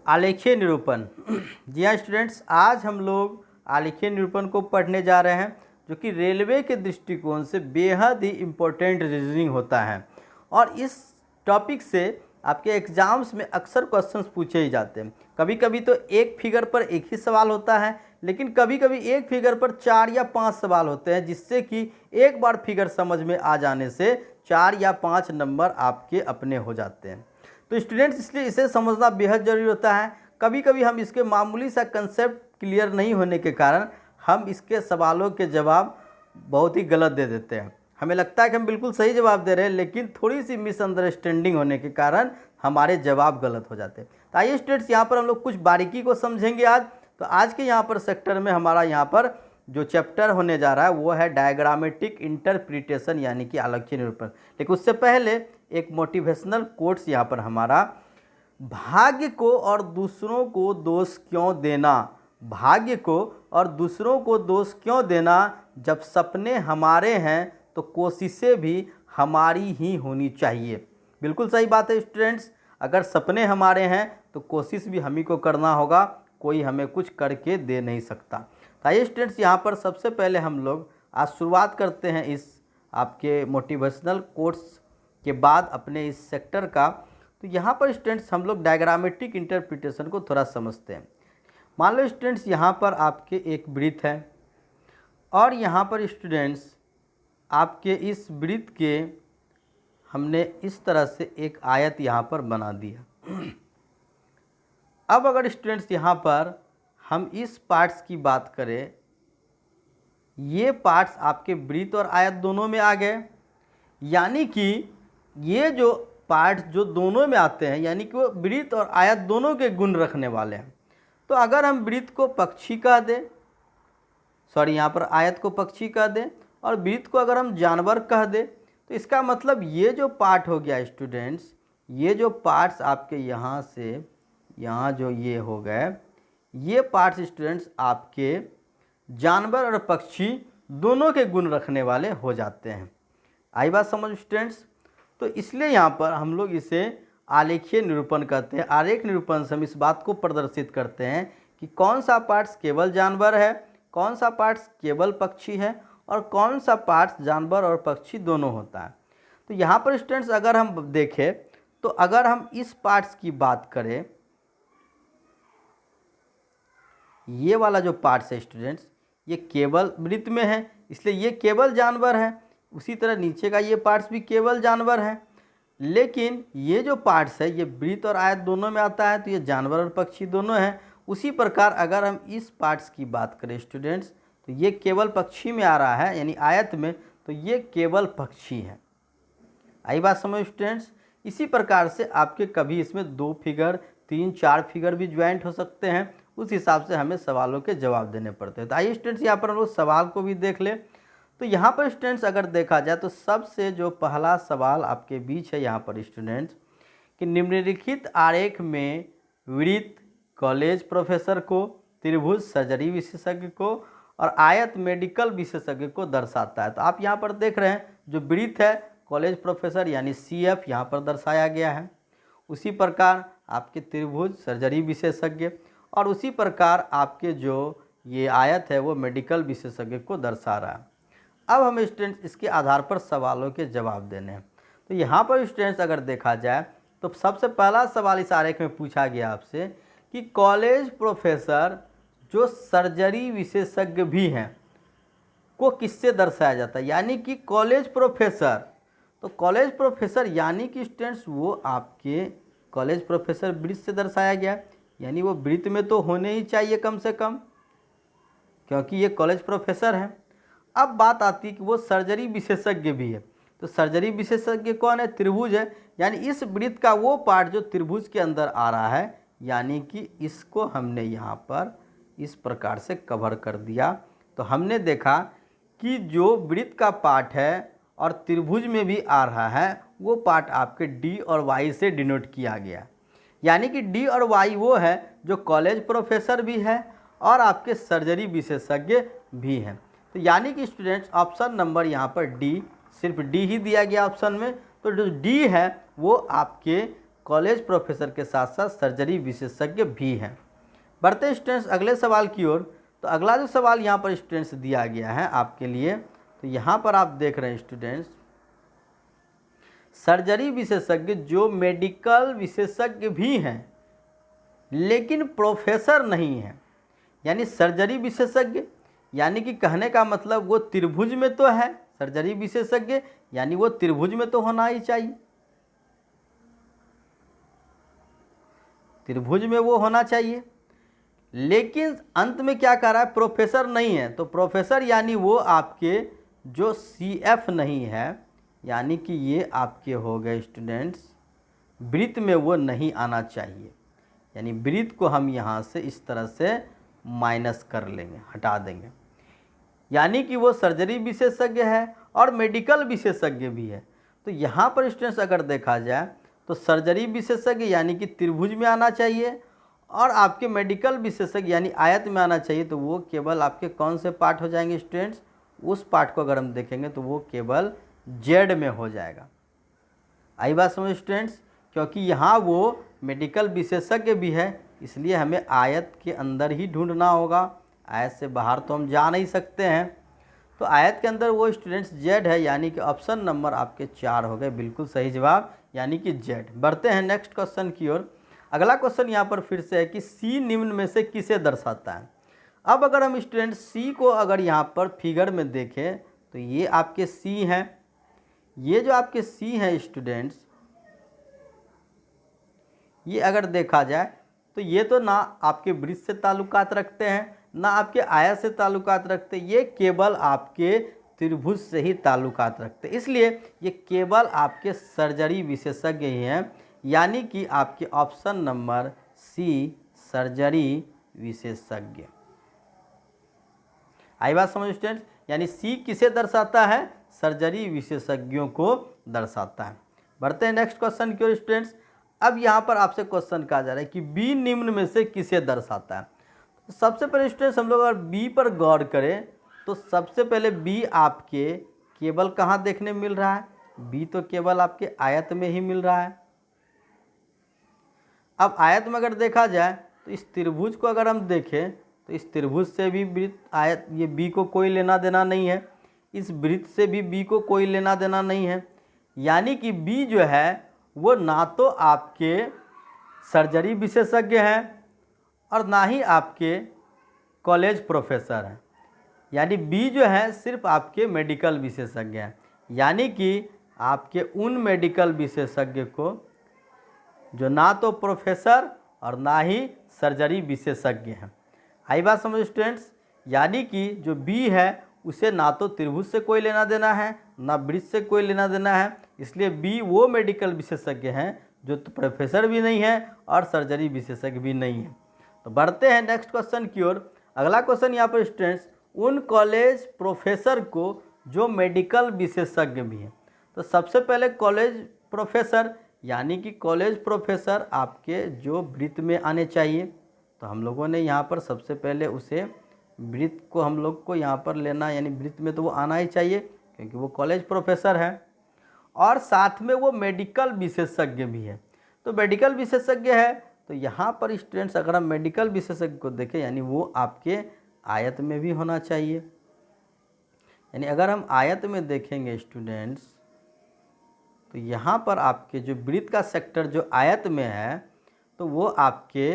आलेखीय निरूपण। जी हाँ स्टूडेंट्स, आज हम लोग आलेखीय निरूपण को पढ़ने जा रहे हैं, जो कि रेलवे के दृष्टिकोण से बेहद ही इम्पोर्टेंट रीजनिंग होता है। और इस टॉपिक से आपके एग्जाम्स में अक्सर क्वेश्चंस पूछे ही जाते हैं। कभी कभी तो एक फिगर पर एक ही सवाल होता है, लेकिन कभी कभी एक फिगर पर 4 या 5 सवाल होते हैं, जिससे कि एक बार फिगर समझ में आ जाने से 4 या 5 नंबर आपके अपने हो जाते हैं। तो स्टूडेंट्स, इसलिए इसे समझना बेहद ज़रूरी होता है। कभी कभी हम इसके मामूली सा कंसेप्ट क्लियर नहीं होने के कारण हम इसके सवालों के जवाब बहुत ही गलत दे देते हैं। हमें लगता है कि हम बिल्कुल सही जवाब दे रहे हैं, लेकिन थोड़ी सी मिसअंडरस्टैंडिंग होने के कारण हमारे जवाब गलत हो जाते हैं। तो आइए स्टूडेंट्स, यहाँ पर हम लोग कुछ बारीकी को समझेंगे आज। तो आज के यहाँ पर सेक्टर में हमारा यहाँ पर जो चैप्टर होने जा रहा है वो है डायग्रामेटिक इंटरप्रिटेशन, यानी कि आलेखीय निरूपण। लेकिन उससे पहले एक मोटिवेशनल कोट्स यहाँ पर हमारा, भाग्य को और दूसरों को दोष क्यों देना, भाग्य को और दूसरों को दोष क्यों देना, जब सपने हमारे हैं तो कोशिशें भी हमारी ही होनी चाहिए। बिल्कुल सही बात है स्टूडेंट्स, अगर सपने हमारे हैं तो कोशिश भी हम ही को करना होगा, कोई हमें कुछ करके दे नहीं सकता। आइए स्टूडेंट्स, यहाँ पर सबसे पहले हम लोग आज शुरुआत करते हैं इस आपके मोटिवेशनल कोट्स के बाद अपने इस सेक्टर का। तो यहाँ पर स्टूडेंट्स हम लोग डायग्रामेटिक इंटरप्रिटेशन को थोड़ा समझते हैं। मान लो स्टूडेंट्स, यहाँ पर आपके एक वृत्त है और यहाँ पर स्टूडेंट्स आपके इस वृत्त के हमने इस तरह से एक आयत यहाँ पर बना दिया। अब अगर स्टूडेंट्स यहाँ पर हम इस पार्ट्स की बात करें, ये पार्ट्स आपके वृत्त और आयत दोनों में आ गए, यानी कि ये जो पार्ट्स जो दोनों में आते हैं, यानी कि वो वृत्त और आयत दोनों के गुण रखने वाले हैं। तो अगर हम वृत्त को पक्षी कह दें, यहाँ पर आयत को पक्षी कह दें और वृत्त को अगर हम जानवर कह दें, तो इसका मतलब ये जो पार्ट हो गया स्टूडेंट्स, ये जो पार्ट्स आपके यहाँ से यहाँ जो ये हो गए, ये पार्ट्स स्टूडेंट्स आपके जानवर और पक्षी दोनों के गुण रखने वाले हो जाते हैं। आई बात समझ स्टूडेंट्स? तो इसलिए यहाँ पर हम लोग इसे आलेखीय निरूपण कहते हैं। आलेख निरूपण से हम इस बात को प्रदर्शित करते हैं कि कौन सा पार्ट्स केवल जानवर है, कौन सा पार्ट्स केवल पक्षी है और कौन सा पार्ट्स जानवर और पक्षी दोनों होता है। तो यहाँ पर स्टूडेंट्स अगर हम देखें, तो अगर हम इस पार्ट्स की बात करें, ये वाला जो पार्ट्स है स्टूडेंट्स, ये केवल वृत्त में है, इसलिए ये केवल जानवर है। उसी तरह नीचे का ये पार्ट्स भी केवल जानवर है। लेकिन ये जो पार्ट्स है ये वृत्त और आयत दोनों में आता है, तो ये जानवर और पक्षी दोनों हैं। उसी प्रकार अगर हम इस पार्ट्स की बात करें स्टूडेंट्स, तो ये केवल पक्षी में आ रहा है, यानी आयत में, तो ये केवल पक्षी है। आई बात समझ स्टूडेंट्स? इसी प्रकार से आपके कभी इसमें 2 फिगर 3 4 फिगर भी ज्वाइंट हो सकते हैं, उस हिसाब से हमें सवालों के जवाब देने पड़ते हैं। तो आइए स्टूडेंट्स, यहाँ पर हम लोग सवाल को भी देख लें। तो यहाँ पर स्टूडेंट्स अगर देखा जाए तो सबसे जो पहला सवाल आपके बीच है यहाँ पर स्टूडेंट्स, कि निम्नलिखित आरेख में वृत्त कॉलेज प्रोफेसर को, त्रिभुज सर्जरी विशेषज्ञ को और आयत मेडिकल विशेषज्ञ को दर्शाता है। तो आप यहाँ पर देख रहे हैं जो वृत्त है कॉलेज प्रोफेसर यानी CF यहाँ पर दर्शाया गया है। उसी प्रकार आपके त्रिभुज सर्जरी विशेषज्ञ और उसी प्रकार आपके जो ये आयत है वो मेडिकल विशेषज्ञ को दर्शा रहा है। अब हमें स्टूडेंट्स इसके आधार पर सवालों के जवाब देने हैं। तो यहाँ पर स्टूडेंट्स अगर देखा जाए तो सबसे पहला सवाल इस आरेख में पूछा गया आपसे कि कॉलेज प्रोफेसर जो सर्जरी विशेषज्ञ भी हैं को किससे दर्शाया जाता है, यानी कि कॉलेज प्रोफेसर। तो कॉलेज प्रोफेसर यानी कि स्टूडेंट्स वो आपके कॉलेज प्रोफेसर वृत्त से दर्शाया गया, यानी वो वृत्त में तो होने ही चाहिए कम से कम, क्योंकि ये कॉलेज प्रोफेसर हैं। अब बात आती है कि वो सर्जरी विशेषज्ञ भी है। तो सर्जरी विशेषज्ञ कौन है? त्रिभुज है, यानी इस वृत्त का वो पार्ट जो त्रिभुज के अंदर आ रहा है, यानी कि इसको हमने यहाँ पर इस प्रकार से कवर कर दिया। तो हमने देखा कि जो वृत्त का पार्ट है और त्रिभुज में भी आ रहा है, वो पार्ट आपके D और Y से डिनोट किया गया, यानी कि D और Y वो है जो कॉलेज प्रोफेसर भी है और आपके सर्जरी विशेषज्ञ भी हैं। तो यानी कि स्टूडेंट्स ऑप्शन नंबर यहाँ पर D, सिर्फ D ही दिया गया ऑप्शन में। तो जो D है वो आपके कॉलेज प्रोफेसर के साथ साथ सर्जरी विशेषज्ञ भी हैं। बढ़ते हैं स्टूडेंट्स अगले सवाल की ओर। तो अगला जो सवाल यहाँ पर स्टूडेंट्स दिया गया है आपके लिए, तो यहाँ पर आप देख रहे हैं स्टूडेंट्स, सर्जरी विशेषज्ञ जो मेडिकल विशेषज्ञ भी हैं लेकिन प्रोफेसर नहीं हैं, यानी सर्जरी विशेषज्ञ, यानी कि कहने का मतलब वो त्रिभुज में तो है सर्जरी विशेषज्ञ, यानी वो त्रिभुज में तो होना ही चाहिए, त्रिभुज में वो होना चाहिए। लेकिन अंत में क्या कह रहा है, प्रोफेसर नहीं है। तो प्रोफेसर यानी वो आपके जो CF नहीं है, यानी कि ये आपके हो गए स्टूडेंट्स वृत्त में वो नहीं आना चाहिए, यानी वृत्त को हम यहाँ से इस तरह से माइनस कर लेंगे, हटा देंगे, यानी कि वो सर्जरी विशेषज्ञ है और मेडिकल विशेषज्ञ भी है। तो यहाँ पर स्टूडेंट्स अगर देखा जाए तो सर्जरी विशेषज्ञ यानी कि त्रिभुज में आना चाहिए और आपके मेडिकल विशेषज्ञ यानी आयत में आना चाहिए। तो वो केवल आपके कौन से पार्ट हो जाएंगे स्टूडेंट्स, उस पार्ट को अगर हम देखेंगे तो वो केवल जेड में हो जाएगा। आई बात समझ स्टूडेंट्स, क्योंकि यहाँ वो मेडिकल विशेषज्ञ भी है, इसलिए हमें आयत के अंदर ही ढूंढना होगा, आयत से बाहर तो हम जा नहीं सकते हैं। तो आयत के अंदर वो स्टूडेंट्स जेड है, यानी कि ऑप्शन नंबर आपके 4 हो गए, बिल्कुल सही जवाब, यानी कि जेड। बढ़ते हैं नेक्स्ट क्वेश्चन की ओर। अगला क्वेश्चन यहाँ पर फिर से है कि सी निम्न में से किसे दर्शाता है। अब अगर हम स्टूडेंट सी को अगर यहाँ पर फिगर में देखें तो ये आपके सी हैं, ये जो आपके सी हैं स्टूडेंट्स, ये अगर देखा जाए तो ये तो ना आपके वृत्त से ताल्लुकात रखते हैं ना आपके आयत से ताल्लुकात रखते, ये केवल आपके त्रिभुज से ही ताल्लुकात रखते, इसलिए ये केवल आपके सर्जरी विशेषज्ञ ही हैं, यानी कि आपके ऑप्शन नंबर सी सर्जरी विशेषज्ञ। आई बात समझ स्टूडेंट्स, यानी सी किसे दर्शाता है, सर्जरी विशेषज्ञों को दर्शाता है। बढ़ते हैं नेक्स्ट क्वेश्चन की ओर स्टूडेंट्स। अब यहाँ पर आपसे क्वेश्चन कहा जा रहा है कि बी निम्न में से किसे दर्शाता है। तो सबसे पहले स्टूडेंट्स हम लोग अगर बी पर गौर करें तो सबसे पहले बी आपके केवल कहाँ देखने मिल रहा है, बी तो केवल आपके आयत में ही मिल रहा है। अब आयत में अगर देखा जाए तो इस त्रिभुज को अगर हम देखें तो इस त्रिभुज से भी वृत्त आयत, ये बी को कोई लेना देना नहीं है, इस वृत्त से भी बी को कोई लेना देना नहीं है, यानी कि बी जो है वो ना तो आपके सर्जरी विशेषज्ञ हैं और ना ही आपके कॉलेज प्रोफेसर हैं, यानी बी जो है सिर्फ आपके मेडिकल विशेषज्ञ हैं, यानी कि आपके उन मेडिकल विशेषज्ञ को जो ना तो प्रोफेसर और ना ही सर्जरी विशेषज्ञ हैं। आई बात समझ स्टूडेंट्स, यानी कि जो बी है उसे ना तो त्रिभुज से कोई लेना देना है ना वृत्त से कोई लेना देना है, इसलिए बी वो मेडिकल विशेषज्ञ हैं जो तो प्रोफेसर भी नहीं है और सर्जरी विशेषज्ञ भी नहीं है। तो बढ़ते हैं नेक्स्ट क्वेश्चन की ओर। अगला क्वेश्चन यहाँ पर स्टूडेंट्स, उन कॉलेज प्रोफेसर को जो मेडिकल विशेषज्ञ भी हैं। तो सबसे पहले कॉलेज प्रोफेसर, यानी कि कॉलेज प्रोफेसर आपके जो वृत्त में आने चाहिए, तो हम लोगों ने यहाँ पर सबसे पहले उसे वृत्त को हम लोग को यहाँ पर लेना, यानी वृत्त में तो वो आना ही चाहिए क्योंकि वो कॉलेज प्रोफेसर है और साथ में वो मेडिकल विशेषज्ञ भी है। तो मेडिकल विशेषज्ञ है तो यहाँ पर स्टूडेंट्स अगर हम मेडिकल विशेषज्ञ को देखें यानी वो आपके आयत में भी होना चाहिए, यानी अगर हम आयत में देखेंगे स्टूडेंट्स तो यहाँ पर आपके जो वृत्त का सेक्टर जो आयत में है तो वो आपके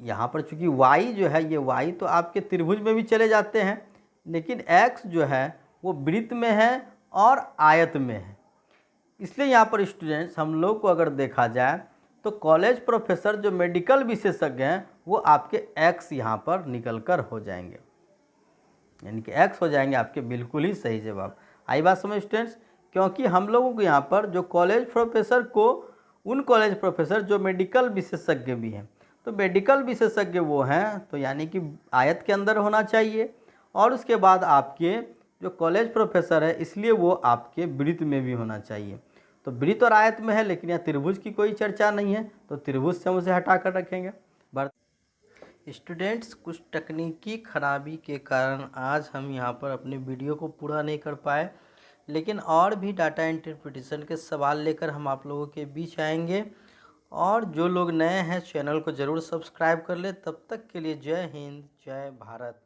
यहाँ पर चूँकि वाई जो है, ये वाई तो आपके त्रिभुज में भी चले जाते हैं, लेकिन एक्स जो है वो वृत्त में है और आयत में है, इसलिए यहाँ पर स्टूडेंट्स हम लोग को अगर देखा जाए तो कॉलेज प्रोफेसर जो मेडिकल विशेषज्ञ हैं वो आपके एक्स यहाँ पर निकल कर हो जाएंगे, यानी कि एक्स हो जाएंगे आपके, बिल्कुल ही सही जवाब। आई बात समझ स्टूडेंट्स, क्योंकि हम लोगों को यहाँ पर जो कॉलेज प्रोफेसर को उन कॉलेज प्रोफेसर जो मेडिकल विशेषज्ञ भी हैं, तो मेडिकल विशेषज्ञ वो हैं तो यानी कि आयत के अंदर होना चाहिए, और उसके बाद आपके जो कॉलेज प्रोफेसर है इसलिए वो आपके वृत्त में भी होना चाहिए। तो वृत्त और आयत में है, लेकिन यहाँ त्रिभुज की कोई चर्चा नहीं है तो त्रिभुज से हम उसे हटा कर रखेंगे। स्टूडेंट्स कुछ तकनीकी खराबी के कारण आज हम यहाँ पर अपने वीडियो को पूरा नहीं कर पाए, लेकिन और भी डाटा इंटरप्रिटेशन के सवाल लेकर हम आप लोगों के बीच आएंगे और जो लोग नए हैं चैनल को ज़रूर सब्सक्राइब कर ले। तब तक के लिए जय हिंद, जय भारत।